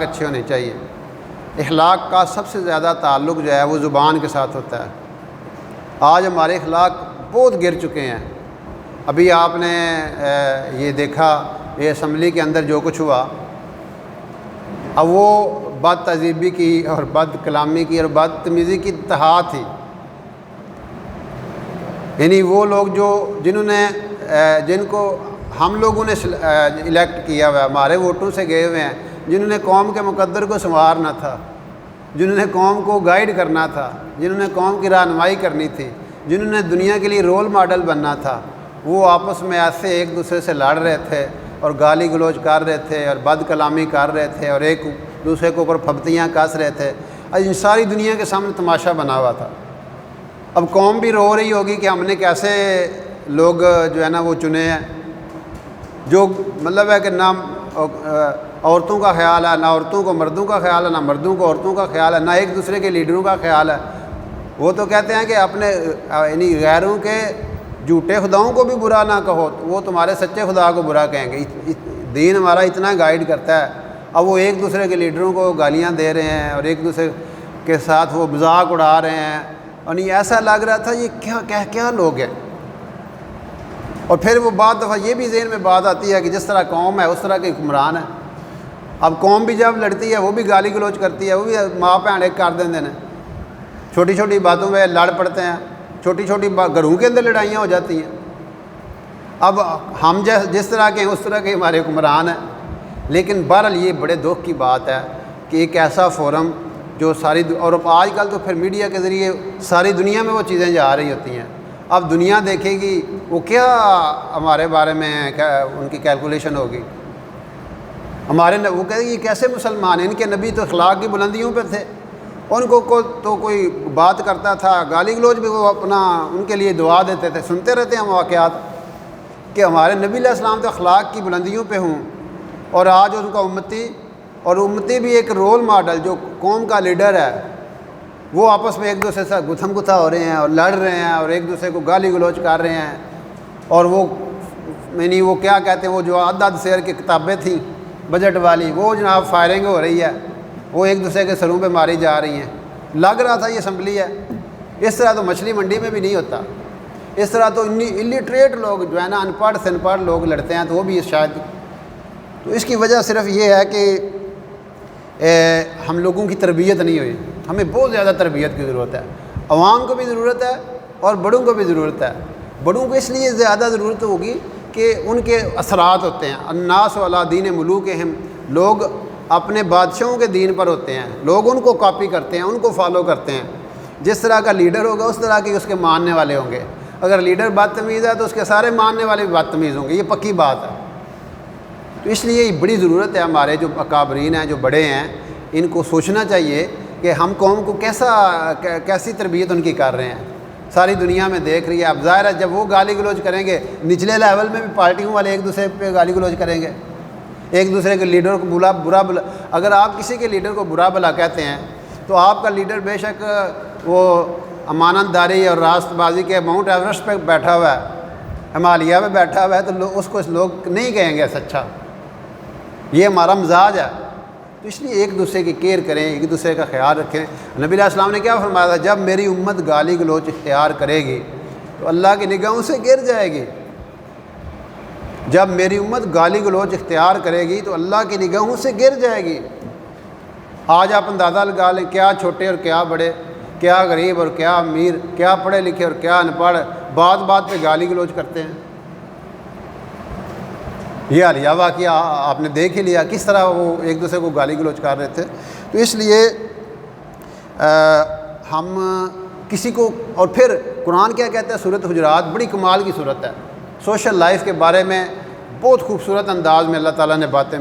اچھے ہونے چاہیے۔ اخلاق کا سب سے زیادہ تعلق جو ہے وہ زبان کے ساتھ ہوتا ہے۔ آج ہمارے اخلاق بہت گر چکے ہیں۔ ابھی آپ نے یہ دیکھا یہ اسمبلی کے اندر جو کچھ ہوا، اب وہ بد تہذیبی کی اور بد کلامی کی اور بدتمیزی کی انتہا تھی۔ یعنی وہ لوگ جن کو ہم لوگوں نے الیکٹ کیا ہوا ہے، ہمارے ووٹوں سے گئے ہوئے ہیں، جنہوں نے قوم کے مقدر کو سنوارنا تھا، جنہوں نے قوم کو گائیڈ کرنا تھا، جنہوں نے قوم کی رہنمائی کرنی تھی، جنہوں نے دنیا کے لیے رول ماڈل بننا تھا، وہ آپس میں ایسے ایک دوسرے سے لڑ رہے تھے اور گالی گلوچ کر رہے تھے اور بد کلامی کر رہے تھے اور ایک دوسرے کے اوپر پھپتیاں کس رہے تھے۔ ان ساری دنیا کے سامنے تماشا بنا ہوا تھا۔ اب قوم بھی رو رہی ہوگی کہ ہم نے کیسے لوگ جو ہے نا وہ چنے ہیں، جو مطلب ہے کہ نہ عورتوں کا خیال ہے، نہ عورتوں کو مردوں کا خیال ہے، نہ مردوں کو عورتوں کا خیال ہے، نہ ایک دوسرے کے لیڈروں کا خیال ہے۔ وہ تو کہتے ہیں کہ اپنے یعنی غیروں کے جھوٹے خداؤں کو بھی برا نہ کہو، وہ تمہارے سچے خدا کو برا کہیں گے۔ دین ہمارا اتنا گائیڈ کرتا ہے، اب وہ ایک دوسرے کے لیڈروں کو گالیاں دے رہے ہیں اور ایک دوسرے کے ساتھ وہ مذاق اڑا رہے ہیں، اور ایسا لگ رہا تھا یہ کیا لوگ ہیں۔ اور پھر وہ بعض دفعہ یہ بھی ذہن میں بات آتی ہے کہ جس طرح قوم ہے اس طرح کے حکمران ہے۔ اب قوم بھی جب لڑتی ہے وہ بھی گالی گلوچ کرتی ہے، وہ بھی ماں بھن ایک کر دیندے ہیں، چھوٹی چھوٹی باتوں میں لڑ پڑتے ہیں، چھوٹی چھوٹی گھروں کے اندر لڑائیاں ہو جاتی ہیں۔ اب ہم جس طرح کے ہیں اس طرح کے ہمارے حکمران ہیں۔ لیکن بہرحال یہ بڑے دکھ کی بات ہے کہ ایک ایسا فورم جو اور آج کل تو پھر میڈیا کے ذریعے ساری دنیا میں وہ چیزیں جا رہی ہوتی ہیں۔ اب دنیا دیکھے گی وہ کیا ہمارے بارے میں ان کی کیلکولیشن ہوگی، وہ کہے گی کیسے مسلمان ہیں، ان کے نبی تو اخلاق کی بلندیوں پہ تھے، ان کو تو کوئی بات کرتا تھا گالی گلوچ بھی وہ ان کے لیے دعا دیتے تھے۔ سنتے رہتے ہیں واقعات کہ ہمارے نبی علیہ السلام تو اخلاق کی بلندیوں پہ ہوں، اور آج ان کا امتی بھی ایک رول ماڈل جو قوم کا لیڈر ہے، وہ آپس میں ایک دوسرے سے گتھم گتھا ہو رہے ہیں اور لڑ رہے ہیں اور ایک دوسرے کو گالی گلوچ کر رہے ہیں۔ اور وہ کیا کہتے ہیں، وہ جو عدد سیر کی کتابیں تھیں بجٹ والی، وہ جناب فائرنگ ہو رہی ہے، وہ ایک دوسرے کے سروں پہ ماری جا رہی ہیں۔ لگ رہا تھا یہ اسمبلی ہے۔ اس طرح تو مچھلی منڈی میں بھی نہیں ہوتا، اس طرح تو الٹریٹ لوگ جو ہے نا ان پڑھ سن پڑھ لوگ لڑتے ہیں، تو وہ بھی شاید تو اس کی وجہ صرف یہ ہے کہ ہم لوگوں کی تربیت نہیں ہوئی۔ ہمیں بہت زیادہ تربیت کی ضرورت ہے، عوام کو بھی ضرورت ہے اور بڑوں کو بھی ضرورت ہے۔ بڑوں کو اس لیے زیادہ ضرورت ہوگی کہ ان کے اثرات ہوتے ہیں، الناس علی دین ملوکہم، لوگ اپنے بادشاہوں کے دین پر ہوتے ہیں، لوگ ان کو کاپی کرتے ہیں، ان کو فالو کرتے ہیں۔ جس طرح کا لیڈر ہوگا اس طرح کے اس کے ماننے والے ہوں گے۔ اگر لیڈر بدتمیز ہے تو اس کے سارے ماننے والے بھی بدتمیز ہوں گے، یہ پکی بات ہے۔ تو اس لیے یہ بڑی ضرورت ہے، ہمارے جو اکابرین ہیں، جو بڑے ہیں، ان کو سوچنا چاہیے کہ ہم قوم کو کیسی تربیت ان کی کر رہے ہیں۔ ساری دنیا میں دیکھ رہی ہے۔ اب ظاہر ہے جب وہ گالی گلوچ کریں گے، نچلے لیول میں بھی پارٹیوں والے ایک دوسرے پہ گالی گلوچ کریں گے، ایک دوسرے کے لیڈر کو برا اگر آپ کسی کے لیڈر کو برا بلا کہتے ہیں تو آپ کا لیڈر بے شک وہ امانت داری اور راست بازی کے ماؤنٹ ایوریسٹ پہ بیٹھا ہوا ہے، ہمالیہ پہ بیٹھا ہوا ہے، تو اس کو لوگ نہیں کہیں گے سچا۔ یہ ہمارا مزاج ہے۔ تو اس لیے ایک دوسرے کی کیئر کریں، ایک دوسرے کا خیال رکھیں۔ نبی علیہ السلام نے کیا فرمایا تھا، جب میری امت گالی گلوچ اختیار کرے گی تو اللہ کی نگاہوں سے گر جائے گی۔ جب میری امت گالی گلوچ اختیار کرے گی تو اللہ کی نگاہوں سے گر جائے گی۔ آج آپ اندازہ لگا لیں کیا چھوٹے اور کیا بڑے، کیا غریب اور کیا امیر، کیا پڑھے لکھے اور کیا ان پڑھ، بات پہ گالی گلوچ کرتے ہیں۔ یہ حالیہ واقعہ آپ نے دیکھ ہی لیا کس طرح وہ ایک دوسرے کو گالی گلوچ کر رہے تھے۔ تو اس لیے ہم کسی کو، اور پھر قرآن کیا کہتا ہے، سورۃ حجرات بڑی کمال کی صورت ہے، سوشل لائف کے بارے میں بہت خوبصورت انداز میں اللہ تعالیٰ نے باتیں،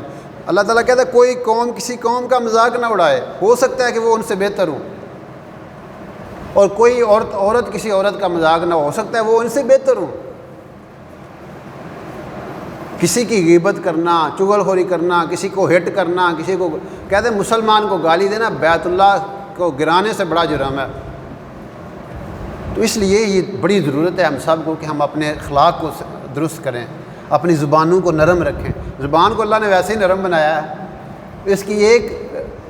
اللہ تعالیٰ کہتا ہے کوئی قوم کسی قوم کا مذاق نہ اڑائے، ہو سکتا ہے کہ وہ ان سے بہتر ہوں، اور کوئی عورت کسی عورت کا مذاق نہ ہو سکتا ہے وہ ان سے بہتر ہوں۔ کسی کی غیبت کرنا، چغل خوری کرنا، کسی کو ہٹ کرنا، کسی کو کہتے ہیں مسلمان کو گالی دینا بیت اللہ کو گرانے سے بڑا جرم ہے۔ تو اس لیے یہ بڑی ضرورت ہے ہم سب کو کہ ہم اپنے اخلاق کو درست کریں، اپنی زبانوں کو نرم رکھیں۔ زبان کو اللہ نے ویسے ہی نرم بنایا ہے، اس کی ایک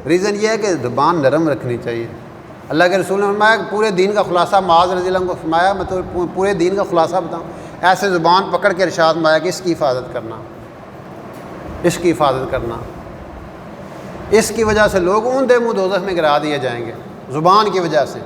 ریزن یہ ہے کہ زبان نرم رکھنی چاہیے۔ اللہ کے رسول نے فرمایا کہ پورے دین کا خلاصہ، معاذ رضی اللہ عنہ کو فرمایا میں تو پورے دین کا خلاصہ بتاؤں، ایسے زبان پکڑ کے ارشاد فرمایا کہ اس کی حفاظت کرنا، اس کی حفاظت کرنا، اس کی وجہ سے لوگ اوندے منہ دوزخ میں گرا دیے جائیں گے، زبان کی وجہ سے۔